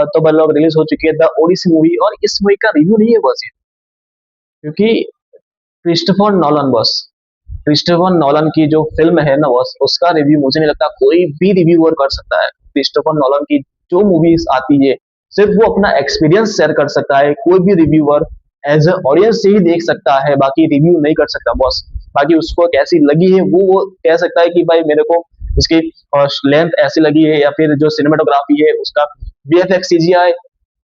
तो मतलब रिलीज हो चुकी है द ओडिसी मूवी, और इस मूवी का रिव्यू नहीं है बस ये, क्योंकि क्रिस्टोफर नॉलन बस, क्रिस्टोफर नॉलन की जो फिल्म है ना बॉस, उसका रिव्यू मुझे नहीं लगता कोई भी रिव्यूअर कर सकता है। क्रिस्टोफर नॉलन की जो मूवीज आती है सिर्फ वो अपना एक्सपीरियंस शेयर कर सकता है, कोई भी रिव्यूअर एज ए ऑडियंस से ही देख सकता है, बाकी रिव्यू नहीं कर सकता बॉस। बाकी उसको कैसी लगी है वो कह सकता है कि भाई मेरे को इसकी लेंथ ऐसी लगी है, या फिर जो सिनेमाटोग्राफी है उसका वीएफएक्स सीजीआई,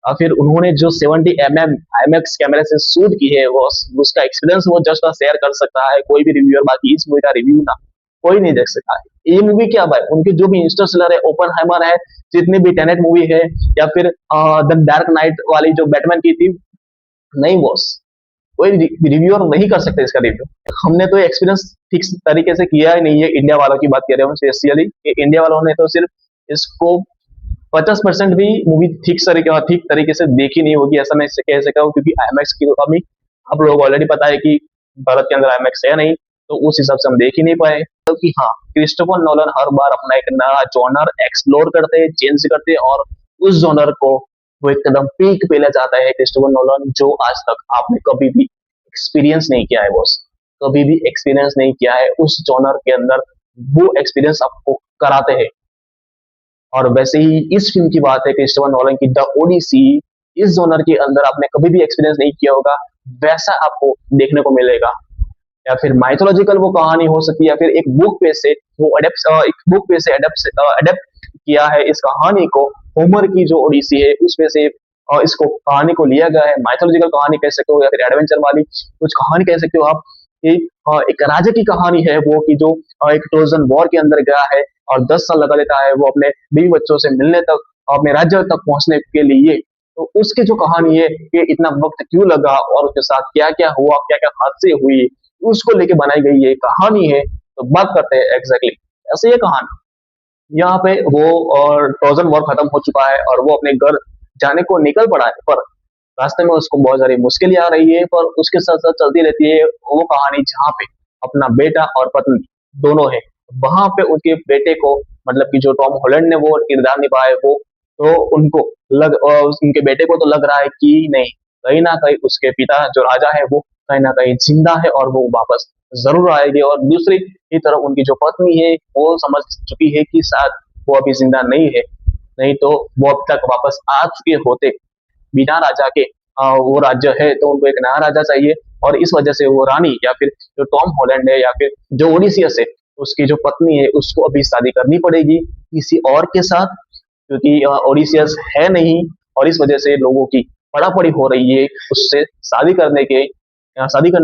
और फिर उन्होंने जो 70 IMAX कैमरे से शूट की है वो उसका एक्सपीरियंस वो जस्ट शेयर कर सकता है कोई भी रिव्यूअर। बाकी इस मूवी का रिव्यू ना कोई नहीं देख सकता है। ये मूवी क्या भाई, उनकी जो भी इंटरस्टेलर है, ओपनहाइमर है, जितनी भी टेनेट मूवी है, या फिर द डार्क नाइट वाली जो बैटमैन की थी, नहीं बॉस, कोई रिव्यूअर नहीं कर सकते इसका रिव्यू। हमने तो एक्सपीरियंस ठीक तरीके से किया ही नहीं है, इंडिया वालों की बात कर रहे हैं स्पेशली। इंडिया वालों ने तो सिर्फ इसको 50% भी मूवी ठीक तरीके से देखी नहीं होगी, ऐसा मैं इससे कह सकता हूँ, क्योंकि आईमैक्स की कमी आप लोग ऑलरेडी पता है कि भारत के अंदर आईमैक्स है नहीं, तो उस हिसाब से हम देख ही नहीं पाए। क्योंकि हाँ, क्रिस्टोफर नोलन हर बार अपना एक नया जॉनर एक्सप्लोर करते हैं, चेंज करते हैं, और उस जॉनर को वो एकदम पीक पे ले जाता है क्रिस्टोफर नोलन, जो आज तक आपने कभी भी एक्सपीरियंस नहीं किया है बॉस, कभी भी एक्सपीरियंस नहीं किया है उस जॉनर के अंदर, वो एक्सपीरियंस आपको कराते हैं। और वैसे ही इस फिल्म की बात है क्रिस्टोफर नोलन की द ओडिसी, इस जोनर के अंदर आपने कभी भी एक्सपीरियंस नहीं किया होगा वैसा आपको देखने को मिलेगा। या फिर माइथोलॉजिकल वो कहानी हो सकती है, या फिर एक बुक पे से वो एक बुक पे से अडेप्ट किया है इस कहानी को, होमर की जो ओडिसी है उसमें से इसको कहानी को लिया गया है। माइथोलॉजिकल कहानी कह सकते हो, या फिर एडवेंचर वाली कुछ कहानी कह सकते हो आप। कि एक राजा की कहानी है वो, कि जो एक ट्रोजन वॉर के अंदर गया है और 10 साल लगा देता है वो अपने बीवी बच्चों से मिलने तक, अपने राज्य तक पहुंचने के लिए। तो उसकी जो कहानी है कि इतना वक्त क्यों लगा और उसके साथ क्या क्या हुआ, क्या क्या हादसे हुई, उसको लेके बनाई गई ये कहानी है। तो बात करते हैं एग्जैक्टली ऐसे ये कहानी। यहाँ पे वो और ट्रोजन वॉर खत्म हो चुका है और वो अपने घर जाने को निकल पड़ा है, पर रास्ते में उसको बहुत सारी मुश्किलें आ रही है, पर उसके साथ साथ चलती रहती है वो कहानी जहाँ पे अपना बेटा और पत्नी दोनों है। वहां पे उनके बेटे को, मतलब कि जो टॉम हॉलैंड ने वो किरदार निभाया है वो, तो उनके बेटे को तो लग रहा है कि नहीं, कहीं ना कहीं उसके पिता जो राजा है वो कहीं ना कहीं जिंदा है और वो वापस जरूर आएगी। और दूसरी ही तरफ उनकी जो पत्नी है वो समझ चुकी है कि शायद वो अभी जिंदा नहीं है, नहीं तो वो अब तक वापस आ चुके होते। बिना राजा के वो राज्य है, तो उनको एक नया राजा चाहिए, और इस वजह से वो रानी, या फिर जो टॉम हॉलैंड है, या फिर जो ओडिसियस है उसकी जो पत्नी है, उसको अभी शादी करनी पड़ेगी किसी और के साथ, क्योंकि ओडिसियस है नहीं। और इस वजह से लोगों की पड़ापड़ी हो रही है उससे शादी करने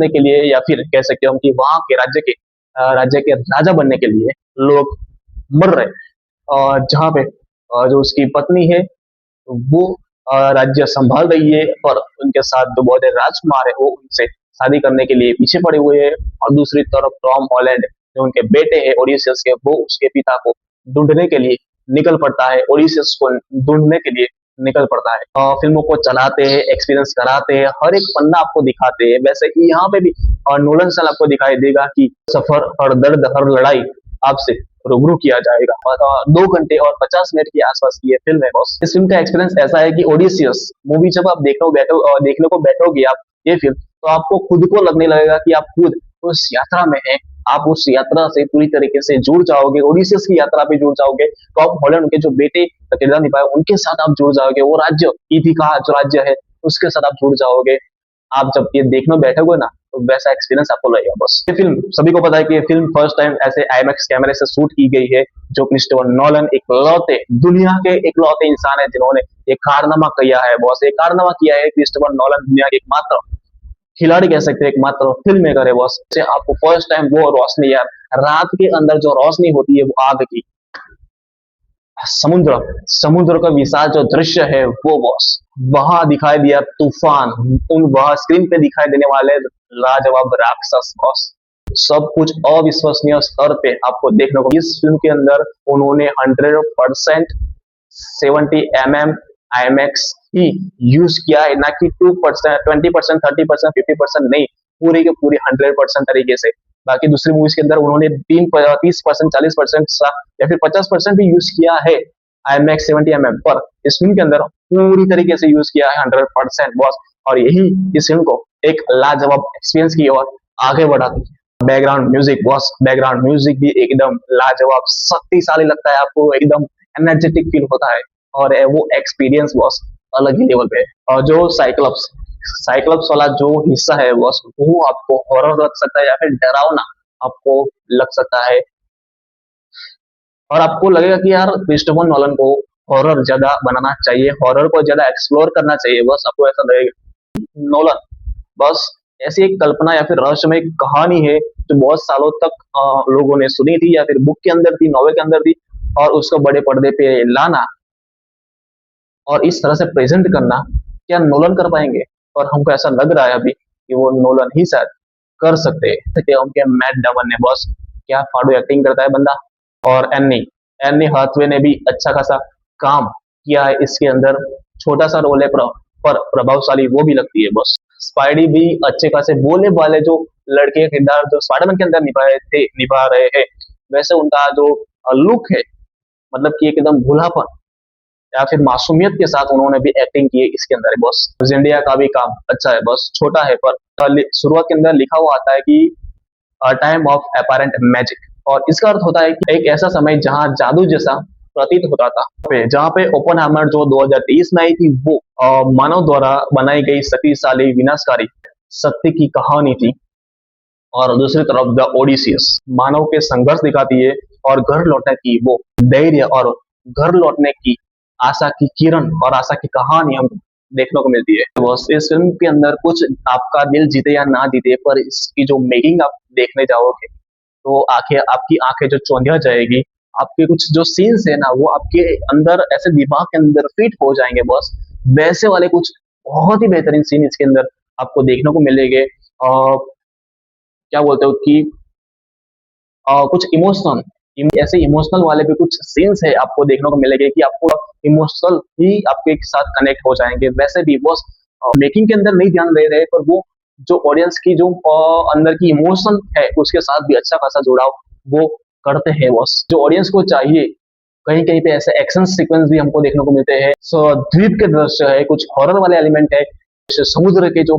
के लिए, या फिर कह सकते हो हम कि वहां के राज्य के राजा बनने के लिए लोग मर रहे हैं। जहाँ पे जो उसकी पत्नी है वो राज्य संभाल रही है, पर उनके साथ जो बहुत राजकुमार है वो उनसे शादी करने के लिए पीछे पड़े हुए हैं। और दूसरी तरफ टॉम हॉलैंड जो उनके बेटे हैं ओडियस के, वो उसके पिता को ढूंढने के लिए निकल पड़ता है, ओडियस को ढूंढने के लिए निकल पड़ता है। फिल्मों को चलाते हैं, एक्सपीरियंस कराते हैं, हर एक पन्ना आपको दिखाते हैं। वैसे ही यहाँ पे भी नोलन सन आपको दिखाई देगा कि सफर, हर दर्द, हर लड़ाई आपसे रूबरू किया जाएगा। और 2 घंटे और 50 मिनट के आसपास की ये फिल्म है बॉस। इस फिल्म का एक्सपीरियंस ऐसा है कि ओडिसियस मूवी जब आप देखने को बैठोगे आप ये फिल्म, तो आपको खुद को लगने लगेगा कि आप खुद उस यात्रा में हैं। आप उस यात्रा से पूरी तरीके से जुड़ जाओगे, ओडिसियस की यात्रा पे जुड़ जाओगे। टॉम हॉलैंड उनके जो बेटे का किरदार निभाया उनके साथ आप जुड़ जाओगे, वो राज्य इथिका जो राज्य है उसके साथ आप जुड़ जाओगे। आप जब ये देखने बैठोगे ना, तो वैसा एक्सपीरियंस आपको लगेगा बस। ये फिल्म सभी को पता है कि ये फिल्म फर्स्ट टाइम ऐसे आईमैक्स कैमरे से शूट की गई है, जो क्रिस्टोफर नॉलन इकलौते दुनिया के इकलौते इंसान है जिन्होंने ये कारनामा किया है बॉस। ये कारनामा किया है क्रिस्टोफर नॉलन, दुनिया के एकमात्र खिलाड़ी कह सकते हैं, एकमात्र फिल्म मेकर है बॉस। आपको फर्स्ट टाइम वो रोशनी, यार रात के अंदर जो रोशनी होती है वो आग की, समुद्र समुद्र का विशाल जो दृश्य है वो बॉस, वहां दिखाई दिया तूफान, उन वहां स्क्रीन पे दिखाई देने वाले लाजवाब राक्षस बॉस, सब कुछ अविश्वसनीय स्तर पे आपको देखने को। इस फिल्म के अंदर उन्होंने 100% 70 mm IMAX ही यूज किया है, ना कि 2%, 20%, 30%, 50% नहीं, पूरे के पूरे 100% तरीके से। बाकी दूसरी मूवीज के अंदर उन्होंने 30%, 40% या फिर 50% भी यूज किया है, IMAX 70 mm पर इस फिल्म के अंदर पूरी तरीके से यूज किया है 100% बॉस। और यही इस फिल्म को एक लाजवाब एक्सपीरियंस की ओर आगे बढ़ाती है। Background music boss, background music भी एकदम लाजवाब शक्तिशाली लगता है, आपको एकदम एनर्जेटिक फील होता है। और वो एक्सपीरियंस बॉस अलग ही लेवल पे है। और जो साइक्लॉप्स साइक्लॉप्स वाला जो हिस्सा है बॉस, वो आपको हॉरर लग सकता है या फिर डरावना आपको लग सकता है। और आपको लगेगा कि यार क्रिस्टोफर नॉलन को हॉरर ज्यादा बनाना चाहिए, हॉरर को ज्यादा एक्सप्लोर करना चाहिए, बस आपको ऐसा लगेगा। नॉलन बस ऐसी एक कल्पना या फिर रहस्यमय कहानी है जो बहुत सालों तक लोगों ने सुनी थी या फिर बुक के अंदर थी, नॉवेल के अंदर थी, और उसको बड़े पर्दे पे लाना और इस तरह से प्रेजेंट करना, क्या नोलन कर पाएंगे? और हमको ऐसा लग रहा है अभी कि वो नोलन ही शायद कर सकते हैं। कि उनके मैट डेमन ने बॉस क्या फाड़ू एक्टिंग करता है बंदा। और एन्नी एन्नी हाथवे ने भी अच्छा खासा काम किया है इसके अंदर। छोटा सा रोल है पर प्रभावशाली वो भी लगती है बॉस। स्पाइडी भी अच्छे खासे बोले वाले जो लड़के का किरदार जो स्पाइडरमैन के अंदर निभा रहे हैं, वैसे उनका जो लुक है, मतलब कि एकदम भूलापन या फिर मासूमियत के साथ उन्होंने भी एक्टिंग की है इसके अंदर बॉस। जिंडिया का भी काम अच्छा है बॉस, छोटा है पर शुरुआत के अंदर लिखा हुआ आता है कि टाइम ऑफ अपैरेंट मैजिक, और इसका अर्थ होता है कि एक ऐसा समय जहां जादू जैसा प्रतीत होता था। जहां पे ओपनहाइमर जो 2023 में आई थी, वो मानव द्वारा बनाई गई शक्तिशाली विनाशकारी शक्ति की कहानी थी। और दूसरी तरफ द ओडिसियस मानव के संघर्ष दिखाती है और घर लौटने की वो धैर्य और घर लौटने की आशा की किरण और आशा की कहानी हमको देखने को मिलती है। तो बस इस फिल्म के अंदर कुछ आपका दिल जीते या ना जीते, पर इसकी जो मेकिंग आप देखने जाओगे तो आपकी आंखें जो चौंधिया जाएगी। आपके कुछ जो सीन्स है ना, वो आपके अंदर ऐसे दिमाग के अंदर फिट हो जाएंगे बॉस। वैसे वाले कुछ बहुत ही बेहतरीन सीन इसके अंदर आपको देखने को मिलेंगे। और क्या बोलते हो कि कुछ ऐसे इमोशनल वाले भी कुछ सीन्स है आपको देखने को मिलेंगे कि आपको इमोशनल ही आपके साथ कनेक्ट हो जाएंगे। वैसे भी बॉस मेकिंग के अंदर नहीं ध्यान दे रहे, पर वो जो ऑडियंस की जो अंदर की इमोशन है उसके साथ भी अच्छा खासा जुड़ाव वो करते हैं बॉस, जो ऑडियंस को चाहिए। कहीं कहीं पे ऐसे एक्शन सीक्वेंस भी हमको देखने को मिलते हैं। द्वीप के दृश्य है, कुछ हॉरर वाले एलिमेंट है, जैसे समुद्र के जो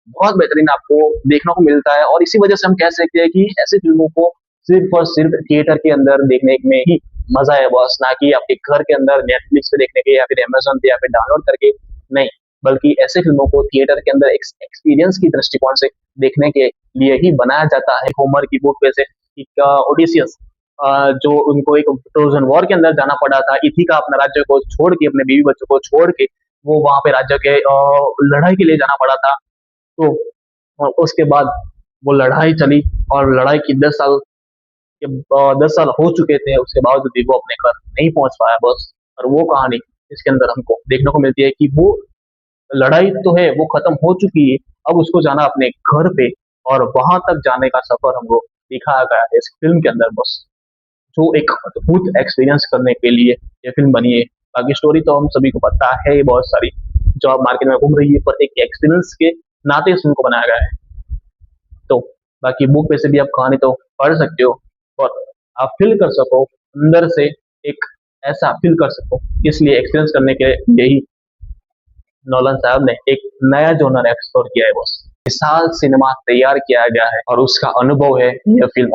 बहुत बेहतरीन आपको देखने को मिलता है। और इसी वजह से हम कह सकते हैं कि ऐसी फिल्मों को सिर्फ और सिर्फ थिएटर के अंदर देखने में ही मजा है बॉस, ना कि आपके घर के अंदर नेटफ्लिक्स पे देखने के या फिर अमेजोन पे या फिर डाउनलोड करके नहीं। बल्कि ऐसे फिल्मों को थिएटर के अंदर एक एक्सपीरियंस की दृष्टिकोण से देखने के लिए ही बनाया जाता है। होमर की बुक पे से ओडिसियस जो उनको एक ट्रोजन वॉर के अंदर जाना पड़ा था, इथिका अपने राज्य को छोड़ के, अपने बीवी बच्चों को छोड़ के वो वहां पे राज्य के लड़ाई के लिए जाना पड़ा था। तो उसके बाद वो लड़ाई चली और लड़ाई की 10 साल 10 साल हो चुके थे, उसके बावजूद भी वो अपने घर नहीं पहुंच पाया बस। और वो कहानी इसके अंदर हमको देखने को मिलती है कि वो लड़ाई तो है वो खत्म हो चुकी है, अब उसको जाना अपने घर पे, और वहां तक जाने का सफर हमको दिखाया गया है इस फिल्म के अंदर बस। जो एक अद्भुत एक्सपीरियंस करने के लिए ये फिल्म बनी है। बाकी स्टोरी तो हम सभी को पता है ही बहुत सारी जो अब मार्केट में घूम रही है, पर एक एक्सपीरियंस के नाते इस फिल्म को बनाया गया है। तो बाकी बुक पे से भी आप कहानी तो पढ़ सकते हो और आप फील कर सको अंदर से, एक ऐसा फील कर सको, इसलिए एक्सपीरियंस करने के लिए ही नॉलन साहब ने एक नया जोनर एक्सप्लोर किया है बॉस। विशाल सिनेमा तैयार किया गया है और उसका अनुभव है यह फिल्म।